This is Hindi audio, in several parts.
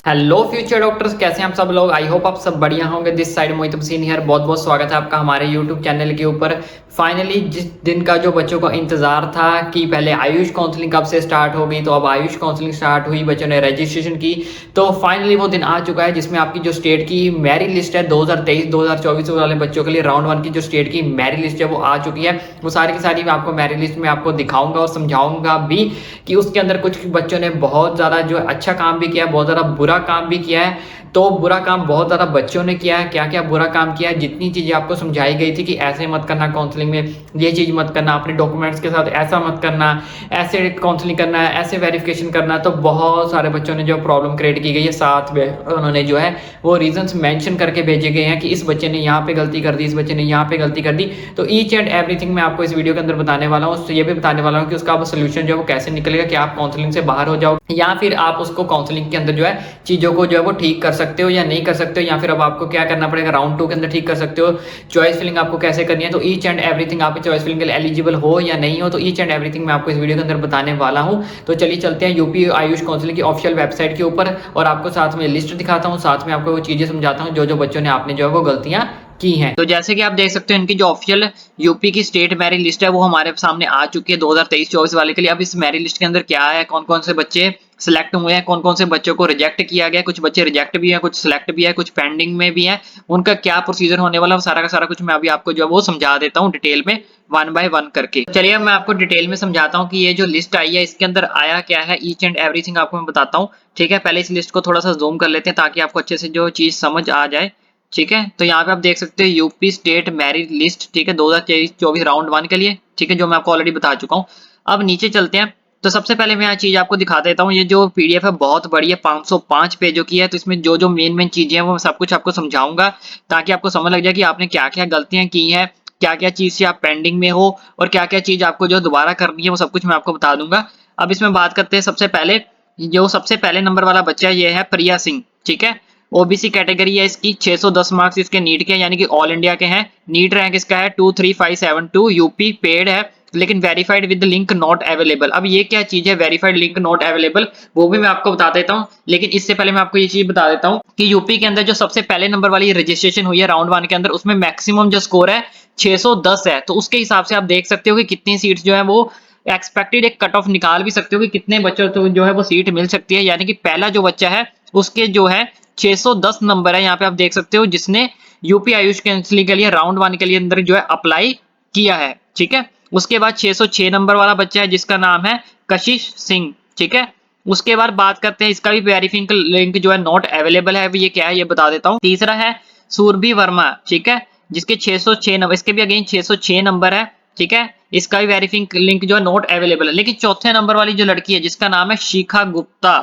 हेलो फ्यूचर डॉक्टर्स, कैसे हैं आप सब लोग। आई होप आप सब बढ़िया होंगे। This side Mohit Hussain here. बहुत बहुत स्वागत है आपका हमारे यूट्यूब चैनल के ऊपर। फाइनली जिस दिन का जो बच्चों को इंतजार था कि पहले आयुष काउंसलिंग कब से स्टार्ट होगी, तो अब आयुष काउंसलिंग स्टार्ट हुई, बच्चों ने रजिस्ट्रेशन की। तो फाइनली वो दिन आ चुका है जिसमें आपकी जो स्टेट की मेरिट लिस्ट है 2023-2024 वाले बच्चों के लिए राउंड 1 की जो स्टेट की मेरिट लिस्ट है वो आ चुकी है। वो सारी की सारी मैं आपको मेरिट लिस्ट में आपको दिखाऊंगा और समझाऊंगा भी कि उसके अंदर कुछ बच्चों ने बहुत ज़्यादा जो अच्छा काम भी किया है, बहुत ज़्यादा बुरा काम भी किया है। तो बुरा काम बहुत ज़्यादा बच्चों ने किया है। क्या क्या बुरा काम किया है, जितनी चीज़ें आपको समझाई गई थी कि ऐसे मत करना, काउंसलिंग में ये चीज़ मत करना, अपने डॉक्यूमेंट्स के साथ ऐसा मत करना, ऐसे काउंसलिंग करना है, ऐसे वेरिफिकेशन करना, तो बहुत सारे बच्चों ने जो प्रॉब्लम क्रिएट की गई है, साथ में उन्होंने जो है वो रीजंस मेंशन करके भेजे गए हैं कि इस बच्चे ने यहाँ पे गलती कर दी, इस बच्चे ने यहाँ पे गलती कर दी। तो ईच एंड एवरीथिंग मैं आपको इस वीडियो के अंदर बताने वाला हूँ। ये भी बताने वाला हूँ कि उसका सोल्यूशन जो है वो कैसे निकलेगा, कि आप काउंसलिंग से बाहर हो जाओ या फिर आप उसको काउंसलिंग के अंदर जो है चीज़ों को जो है वो ठीक कर सकते हो या नहीं कर सकते हो, या फिर अब आपको क्या करना पड़ेगा, राउंड 2 के अंदर ठीक कर सकते हो। चॉइस फिलिंग आपको कैसे करनी है, तो ईच एंड एवरीथिंग आप चॉइस फिलिंग के लिए एलिजिबल हो या नहीं हो, तो ईच एंड एवरीथिंग मैं आपको इस वीडियो के अंदर बताने वाला हूँ। तो चलिए चलते हैं यूपी आयुष काउंसलिंग की ऑफिशियल वेबसाइट के ऊपर और आपको साथ में लिस्ट दिखाता हूँ, साथ में आपको वो चीज़ें समझाता हूँ जो जो बच्चों ने आपने जो है वो गलतियाँ की हैं। तो जैसे कि आप देख सकते हो इनकी जो ऑफिशियल यूपी की स्टेट मेरिट लिस्ट है वो हमारे सामने आ चुकी है 2023-24 वाले के लिए। अब इस मेरिट लिस्ट के अंदर क्या है, कौन कौन से बच्चे सिलेक्ट हुए हैं, कौन कौन से बच्चों को रिजेक्ट किया गया, कुछ बच्चे रिजेक्ट भी हैं, कुछ सिलेक्ट भी है, कुछ पेंडिंग में भी है, उनका क्या प्रोसीजर होने वाला है, सारा का सारा कुछ मैं अभी आपको जो है वो समझा देता हूँ डिटेल में, वन बाय वन करके। चलिए मैं आपको डिटेल में समझाता हूँ कि ये जो लिस्ट आई है इसके अंदर आया क्या है, ईच एंड एवरीथिंग आपको मैं बताता हूँ। ठीक है, पहले इस लिस्ट को थोड़ा सा जूम कर लेते हैं ताकि आपको अच्छे से जो चीज समझ आ जाए। ठीक है, तो यहाँ पे आप देख सकते हो यूपी स्टेट मेरिट लिस्ट, ठीक है, 2023-24 राउंड 1 के लिए। ठीक है, जो मैं आपको ऑलरेडी बता चुका हूँ। अब नीचे चलते हैं। तो सबसे पहले मैं यहाँ चीज आपको दिखा देता हूँ। ये जो पीडीएफ है बहुत बड़ी है, 505 पेजों की है। तो इसमें जो जो मेन मेन चीजें हैं वो सब कुछ आपको समझाऊंगा ताकि आपको समझ लग जाए कि आपने क्या क्या गलतियां की हैं, क्या क्या चीज से आप पेंडिंग में हो और क्या क्या चीज आपको जो दोबारा करनी है वो सब कुछ मैं आपको बता दूंगा। अब इसमें बात करते हैं। सबसे पहले जो सबसे पहले नंबर वाला बच्चा ये है प्रिया सिंह। ठीक है, ओबीसी कैटेगरी है इसकी, 610 मार्क्स इसके नीट के यानी कि ऑल इंडिया के हैं। नीट रैंक इसका है 23572, यूपी पेड है लेकिन verified with link not available. अब ये क्या चीज है वेरीफाइड लिंक नॉट अवेलेबल, वो भी मैं आपको बता देता हूँ। लेकिन इससे पहले मैं आपको ये चीज बता देता हूँ कि यूपी के अंदर जो सबसे पहले नंबर वाली रजिस्ट्रेशन हुई है राउंड 1 के अंदर, उसमें मैक्सिमम जो स्कोर है 610 है। तो उसके हिसाब से आप देख सकते हो कि कितनी सीट्स जो है वो एक्सपेक्टेड एक कट ऑफ निकाल भी सकते हो कि कितने बच्चों को जो है वो सीट मिल सकती है। यानी कि पहला जो बच्चा है उसके जो है 610 नंबर है, यहाँ पे आप देख सकते हो, जिसने यूपी आयुष काउंसलिंग के लिए राउंड 1 के लिए अंदर जो है अप्लाई किया है। ठीक है, उसके बाद 606 नंबर वाला बच्चा है जिसका नाम है कशिश सिंह। ठीक है, उसके बाद बात करते हैं, इसका भी वेरीफाइंग लिंक जो है नॉट अवेलेबल है। ये क्या है ये बता देता हूँ। तीसरा है सूरभि वर्मा। ठीक है, जिसके 606 नंबर, इसके भी अगेन 606 नंबर है। ठीक है, इसका भी वेरीफाइंग लिंक जो है नॉट अवेलेबल है। लेकिन चौथे नंबर वाली जो लड़की है जिसका नाम है शिखा गुप्ता,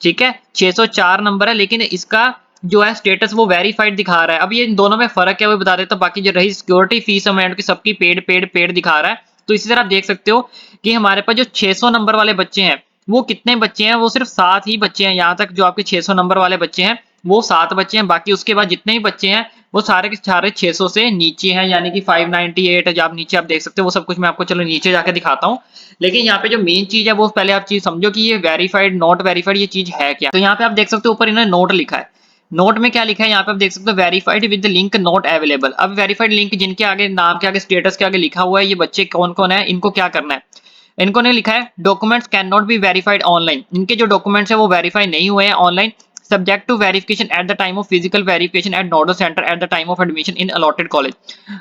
ठीक है, 604 नंबर है लेकिन इसका जो है स्टेटस वो वेरीफाइड दिखा रहा है। अब ये इन दोनों में फर्क है वो बता देता हूं। बाकी जो रही सिक्योरिटी फीस अमाउंट की सबकी पेड पेड पेड दिखा रहा है। तो इसी तरह आप देख सकते हो कि हमारे पास जो 600 नंबर वाले बच्चे हैं वो कितने बच्चे हैं, वो सिर्फ 7 ही बच्चे हैं। यहाँ तक जो आपके 600 नंबर वाले बच्चे हैं वो 7 बच्चे हैं। बाकी उसके बाद जितने भी बच्चे हैं वो सारे के सारे 600 से नीचे हैं, यानी कि 598 जब नीचे आप देख सकते हो वो सब कुछ मैं आपको चलो नीचे जाके दिखाता हूँ। लेकिन यहाँ पे जो मेन चीज है वो पहले आप चीज समझो कि ये वेरीफाइड नॉट वेरीफाइड ये चीज है क्या। तो यहाँ पे आप देख सकते हो ऊपर इन्होंने नोट लिखा है। नोट में क्या लिखा है यहाँ पे आप देख सकते हो, verified with link not available. अब वेरीफाइड लिंक जिनके आगे नाम के आगे स्टेटस के आगे लिखा हुआ है, ये बच्चे कौन कौन है, इनको क्या करना है। इनको ने लिखा है documents can not be verified online. इनके जो डॉक्यूमेंट्स है वो वेरीफाई नहीं हुए हैं online, subject to verification at the time of physical verification at nodal centre at the time of admission in allotted college.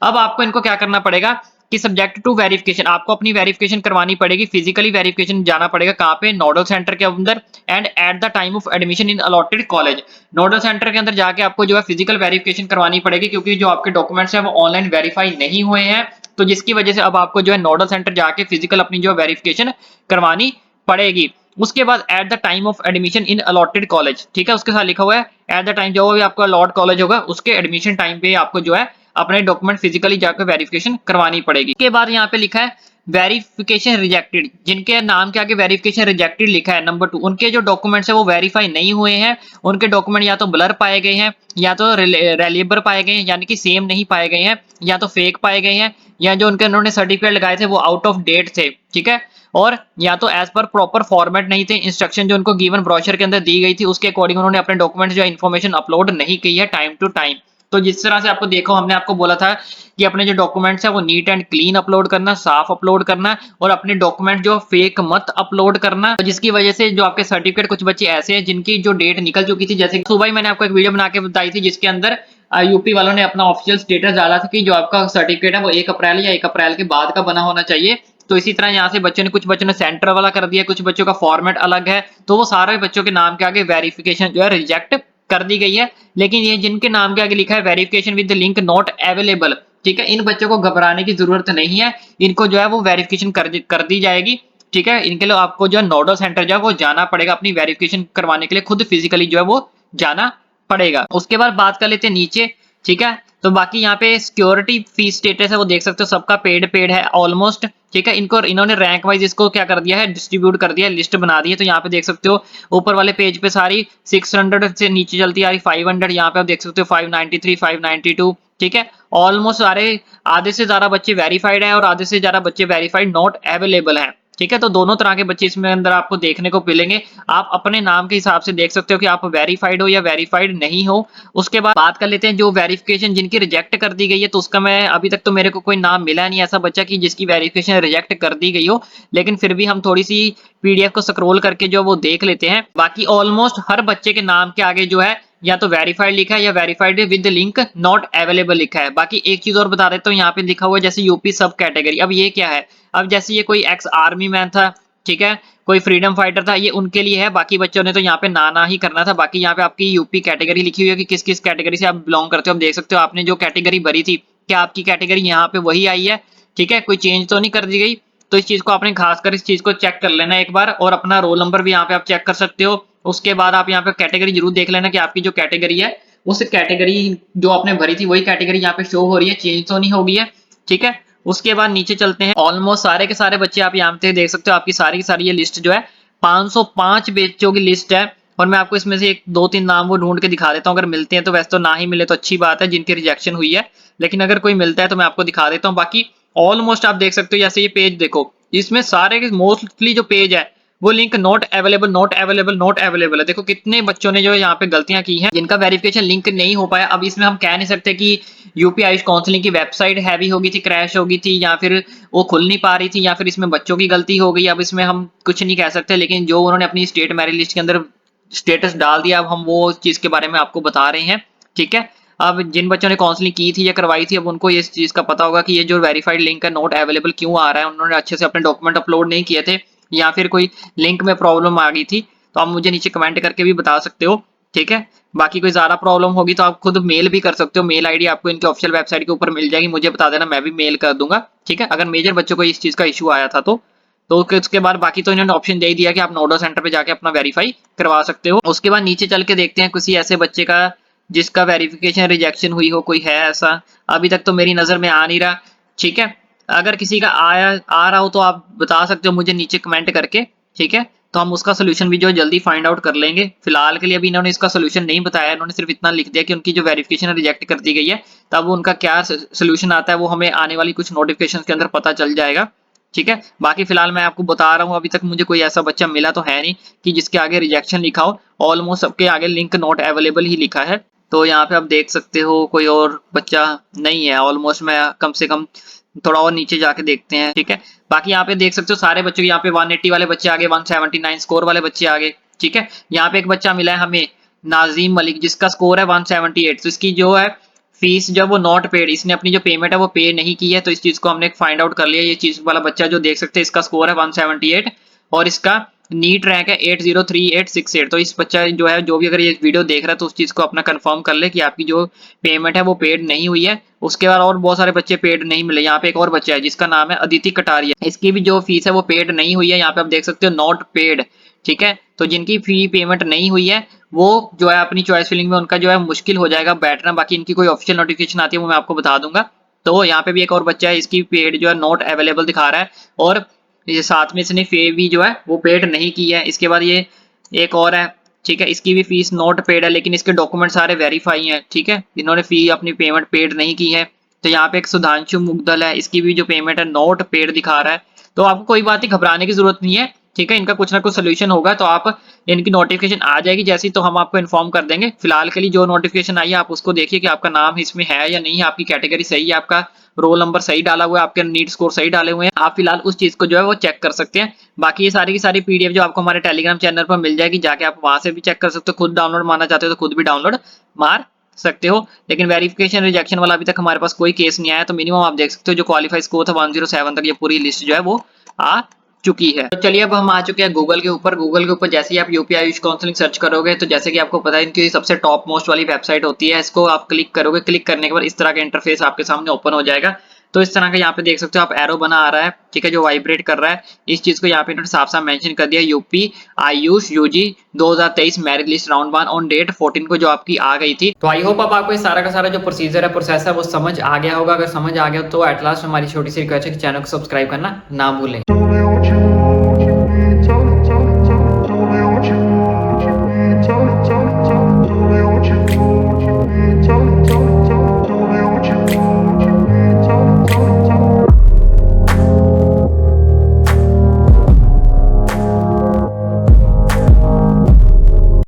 अब आपको इनको क्या करना पड़ेगा कि सब्जेक्ट टू वेरिफिकेशन आपको अपनी वेरिफिकेशन करवानी पड़ेगी, फिजिकली वेरिफिकेशन जाना पड़ेगा कहाँ पे, नोडल सेंटर के अंदर, and eight the time of admission in allotted college. Nodal centre के अंदर जाके आपको जो है फिजिकल वेरिफिकेशन करवानी पड़ेगी क्योंकि जो आपके डॉक्यूमेंट्स है वो ऑनलाइन वेरीफाई नहीं हुए हैं। तो जिसकी वजह से अब आपको जो है नोडल सेंटर जाके फिजिकल अपनी जो वेरिफिकेशन करवानी पड़ेगी। उसके बाद eight the time of admission in allotted college, ठीक है, उसके साथ लिखा हुआ है एट द टाइम जो भी आपका अलॉट कॉलेज होगा उसके एडमिशन टाइम पे आपको जो है अपने डॉक्यूमेंट फिजिकली जाकर वेरिफिकेशन करवानी पड़ेगी। उसके बाद यहाँ पे लिखा है वेरिफिकेशन रिजेक्टेड, जिनके नाम के आगे वेरिफिकेशन रिजेक्टेड लिखा है नंबर 2, उनके जो डॉक्यूमेंट्स है वो वेरीफाई नहीं हुए हैं। उनके डॉक्यूमेंट या तो ब्लर पाए गए हैं, या तो रेलिएबल पाए गए हैं, यानी कि सेम नहीं पाए गए हैं, या तो फेक पाए गए हैं, या जो उनके उन्होंने सर्टिफिकेट लगाए थे वो आउट ऑफ डेट थे। ठीक है, और या तो एज पर प्रॉपर फॉर्मेट नहीं थे, इंस्ट्रक्शन जो उनको गिवन ब्रोशर के अंदर दी गई थी उसके अकॉर्डिंग उन्होंने अपने डॉक्यूमेंट जो इन्फॉर्मेशन अपलोड नहीं की है टाइम टू टाइम। तो जिस तरह से आपको देखो, हमने आपको बोला था कि अपने जो डॉक्यूमेंट्स है वो नीट एंड क्लीन अपलोड करना, साफ अपलोड करना, और अपने डॉक्यूमेंट जो फेक मत अपलोड करना, तो जिसकी वजह से जो आपके सर्टिफिकेट, कुछ बच्चे ऐसे हैं जिनकी जो डेट निकल चुकी थी, जैसे सुबह ही मैंने आपको एक वीडियो बना के बताई थी जिसके अंदर यूपी वालों ने अपना ऑफिशियल स्टेटस डाला था कि जो आपका सर्टिफिकेट है वो 1 अप्रैल या 1 अप्रैल के बाद का बना होना चाहिए। तो इसी तरह यहाँ से बच्चों ने, कुछ बच्चों ने सेंटर वाला कर दिया, कुछ बच्चों का फॉर्मेट अलग है, तो वो सारे बच्चों के नाम के आगे वेरिफिकेशन जो है रिजेक्ट कर दी गई है। लेकिन ये जिनके नाम के आगे लिखा है verification with link not available, ठीक है, इन बच्चों को घबराने की जरूरत नहीं है, इनको जो है वो वेरिफिकेशन कर दी जाएगी। ठीक है, इनके लिए आपको जो है नोडल सेंटर जो है वो जाना पड़ेगा, अपनी वेरिफिकेशन करवाने के लिए खुद फिजिकली जो है वो जाना पड़ेगा। उसके बाद बात कर लेते हैं नीचे। ठीक है, तो बाकी यहाँ पे सिक्योरिटी फीस स्टेटस है वो देख सकते हो, सबका पेड है ऑलमोस्ट। ठीक है, इनको इन्होंने रैंक वाइज इसको क्या कर दिया है, डिस्ट्रीब्यूट कर दिया है, लिस्ट बना दी है। तो यहाँ पे देख सकते हो ऊपर वाले पेज पे सारी 600 से नीचे चलती आ रही 500, यहाँ पे आप देख सकते हो 593, 592। ठीक है, ऑलमोस्ट सारे, आधे से ज्यादा बच्चे वेरीफाइड है और आधे से ज्यादा बच्चे वेरीफाइड नॉट अवेलेबल है। ठीक है, तो दोनों तरह के बच्चे इसमें अंदर आपको देखने को मिलेंगे। आप अपने नाम के हिसाब से देख सकते हो कि आप वेरीफाइड हो या वेरीफाइड नहीं हो। उसके बाद बात कर लेते हैं जो वेरिफिकेशन जिनकी रिजेक्ट कर दी गई है, तो उसका मैं अभी तक तो मेरे को कोई नाम मिला नहीं ऐसा बच्चा कि जिसकी वेरिफिकेशन रिजेक्ट कर दी गई हो, लेकिन फिर भी हम थोड़ी सी पीडीएफ को स्क्रॉल करके जो वो देख लेते हैं। बाकी ऑलमोस्ट हर बच्चे के नाम के आगे जो है या तो वेरीफाइड लिखा है या verified with link not available लिखा है। बाकी एक चीज और बता देता हूँ, यहाँ पे लिखा हुआ है जैसे यूपी सब कैटेगरी। अब ये क्या है, अब जैसे ये कोई एक्स आर्मी मैन था, ठीक है, कोई फ्रीडम फाइटर था, ये उनके लिए है। बाकी बच्चों ने तो यहाँ पे ना ही करना था। बाकी यहाँ पे आपकी यूपी कैटेगरी लिखी हुई है कि किस किस कैटेगरी से आप बिलोंग करते हो। आप देख सकते हो आपने जो कैटेगरी भरी थी, क्या आपकी कैटेगरी यहाँ पे वही आई है। ठीक है, कोई चेंज तो नहीं कर दी गई। तो इस चीज को आपने खासकर इस चीज को चेक कर लेना एक बार, और अपना रोल नंबर भी यहाँ पे आप चेक कर सकते हो। उसके बाद आप यहाँ पे कैटेगरी जरूर देख लेना कि आपकी जो कैटेगरी है उस कैटेगरी जो आपने भरी थी वही कैटेगरी यहाँ पे शो हो रही है, चेंज तो नहीं हो गई है। ठीक है, उसके बाद नीचे चलते हैं। ऑलमोस्ट सारे के सारे बच्चे आप यहाँ पे देख सकते हो, आपकी सारी की सारी ये लिस्ट जो है 505 बच्चों की लिस्ट है। और मैं आपको इसमें से एक दो तीन नाम वो ढूंढ के दिखा देता हूँ, अगर मिलते हैं तो। वैसे तो ना ही मिले तो अच्छी बात है जिनकी रिजेक्शन हुई है, लेकिन अगर कोई मिलता है तो मैं आपको दिखा देता हूँ। बाकी ऑलमोस्ट आप देख सकते हो, जैसे ये पेज देखो, इसमें सारे के मोस्टली जो पेज है वो link not available, not available, not available है। देखो कितने बच्चों ने जो यहाँ पे गलतियां की हैं, जिनका वेरिफिकेशन लिंक नहीं हो पाया। अब इसमें हम कह नहीं सकते कि यूपी आयुष काउंसलिंग की वेबसाइट हैवी हो गई थी, क्रैश हो गई थी, या फिर वो खुल नहीं पा रही थी, या फिर इसमें बच्चों की गलती हो गई। अब इसमें हम कुछ नहीं कह सकते, लेकिन जो उन्होंने अपनी स्टेट मेरिट लिस्ट के अंदर स्टेटस डाल दिया, अब हम वो चीज के बारे में आपको बता रहे हैं। ठीक है, अब जिन बच्चों ने काउंसलिंग की थी या करवाई थी, अब उनको ये चीज का पता होगा कि ये जो वेरीफाइड लिंक है नॉट अवेलेबल क्यों आ रहा है। उन्होंने अच्छे से अपने डॉक्यूमेंट अपलोड नहीं किए थे, या फिर कोई लिंक में प्रॉब्लम आ गई थी, तो आप मुझे नीचे कमेंट करके भी बता सकते हो। ठीक है, बाकी कोई ज्यादा प्रॉब्लम होगी तो आप खुद मेल भी कर सकते हो। मेल आईडी आपको इनकी ऑफिशियल वेबसाइट के ऊपर मिल जाएगी, मुझे बता देना, मैं भी मेल कर दूंगा। ठीक है, अगर मेजर बच्चों को इस चीज का इशू आया था तो उसके बाद बाकी तो इन्होंने ऑप्शन दे ही दिया कि आप नोडल सेंटर पे जाके अपना वेरीफाई करवा सकते हो। उसके बाद नीचे चल के देखते हैं किसी ऐसे बच्चे का जिसका वेरिफिकेशन रिजेक्शन हुई हो, कोई है ऐसा? अभी तक तो मेरी नजर में आ नहीं रहा। ठीक है, अगर किसी का आ रहा हो तो आप बता सकते हो मुझे नीचे कमेंट करके। ठीक है, तो हम उसका सोल्यूशन भी जो जल्दी फाइंड आउट कर लेंगे। फिलहाल के लिए अभी इन्होंने इसका सोल्यूशन नहीं बताया, इन्होंने सिर्फ इतना लिख दिया कि उनकी जो वेरिफिकेशन रिजेक्ट कर दी गई है। तब उनका क्या सोल्यूशन आता है वो हमें आने वाली कुछ नोटिफिकेशन के अंदर पता चल जाएगा। ठीक है, बाकी फिलहाल मैं आपको बता रहा हूँ, अभी तक मुझे कोई ऐसा बच्चा मिला तो है नहीं कि जिसके आगे रिजेक्शन लिखा हो। ऑलमोस्ट सबके आगे लिंक नॉट अवेलेबल ही लिखा है। तो यहाँ पे आप देख सकते हो कोई और बच्चा नहीं है। ऑलमोस्ट मैं कम से कम थोड़ा और नीचे जाके देखते हैं। ठीक है, बाकी यहाँ पे देख सकते हो सारे बच्चों, यहाँ पे 180 वाले बच्चे आगे, 179 स्कोर वाले बच्चे आगे। ठीक है, यहाँ पे एक बच्चा मिला है हमें, नाजीम मलिक, जिसका स्कोर है 178। तो इसकी जो है फीस जब वो नॉट पेड, इसने अपनी जो पेमेंट है वो पे नहीं की है। तो इस चीज को हमने फाइंड आउट कर लिया। ये चीज वाला बच्चा जो देख सकते हैं, इसका स्कोर है 178 और इसका नीट रैंक है 803868। तो इस बच्चा जो है, जो भी अगर ये वीडियो देख रहा है तो उस चीज को अपना कंफर्म कर ले कि आपकी जो पेमेंट है वो पेड नहीं हुई है। उसके बाद और बहुत सारे बच्चे पेड नहीं मिले। यहाँ पे एक और बच्चा है जिसका नाम है अदिति कटारिया, इसकी भी जो फीस है वो पेड नहीं हुई है। यहाँ पे आप देख सकते हो नॉट पेड। ठीक है, तो जिनकी फी पेमेंट नहीं हुई है वो जो है अपनी चॉइस फिलिंग में उनका जो है मुश्किल हो जाएगा बैठना। बाकी इनकी कोई ऑफिशियल नोटिफिकेशन आती है वो मैं आपको बता दूंगा। तो यहाँ पे भी एक और बच्चा है, इसकी पेड जो है नॉट अवेलेबल दिखा रहा है, और ये साथ में इसने फी भी जो है वो पेड नहीं की है। इसके बाद ये एक और है, ठीक है, इसकी भी फीस नॉट पेड है, लेकिन इसके डॉक्यूमेंट सारे वेरीफाई हैं, ठीक है, इन्होंने फी अपनी पेमेंट पेड नहीं की है। तो यहाँ पे एक सुधांशु मुग्दल है, इसकी भी जो पेमेंट है नॉट पेड दिखा रहा है। तो आपको कोई बात नहीं, घबराने की जरूरत नहीं है, ठीक है, इनका कुछ ना कुछ सोल्यूशन होगा। तो आप इनकी नोटिफिकेशन आ जाएगी जैसी, तो हम आपको इन्फॉर्म कर देंगे। फिलहाल के लिए जो नोटिफिकेशन आई है आप उसको देखिए कि आपका नाम इसमें है या नहीं है, आपकी कैटेगरी सही है, आपका रोल नंबर सही डाला हुआ है, आपके नीट स्कोर सही डाले हुए हैं, आप फिलहाल उस चीज को जो है वो चेक कर सकते हैं। बाकी ये सारी की सारी पीडीएफ जो आपको हमारे टेलीग्राम चैनल पर मिल जाएगी, जाके आप वहां से भी चेक कर सकते हो। खुद डाउनलोड मारना चाहते हो तो खुद भी डाउनलोड मार सकते हो। लेकिन वेरिफिकेशन रिजेक्शन वाला अभी तक हमारे पास कोई केस नहीं आया। तो मिनिमम आप देख सकते हो जो क्वालिफाई स्कोर था 107 तक, ये पूरी लिस्ट जो है वो आ चुकी है। तो चलिए अब हम आ चुके हैं गूगल के ऊपर। गूगल के ऊपर जैसे ही आप यूपीआई आयुष काउंसलिंग सर्च करोगे, तो जैसे कि आपको पता है इनकी सबसे टॉप मोस्ट वाली वेबसाइट होती है, इसको आप क्लिक करोगे, क्लिक करने के बाद इस तरह का इंटरफेस आपके सामने ओपन हो जाएगा। तो इस तरह का यहाँ पे देख सकते हो आप, एरो बना आ रहा है, ठीक है, जो वाइब्रेट कर रहा है। इस चीज को यहाँ पे इन्होंने साफ साफ मेंशन कर दिया, UP AYUSH UG 2023 merit list round 1 on date 14 को, जो आपकी आ गई थी। तो आई होप अब आपको इस सारा का सारा जो प्रोसीजर है, प्रोसेस है, वो समझ आ गया होगा। अगर समझ आ गया तो एट लास्ट हमारी छोटी सी रिक्वेस्ट है कि चैनल को सब्सक्राइब करना ना भूलें।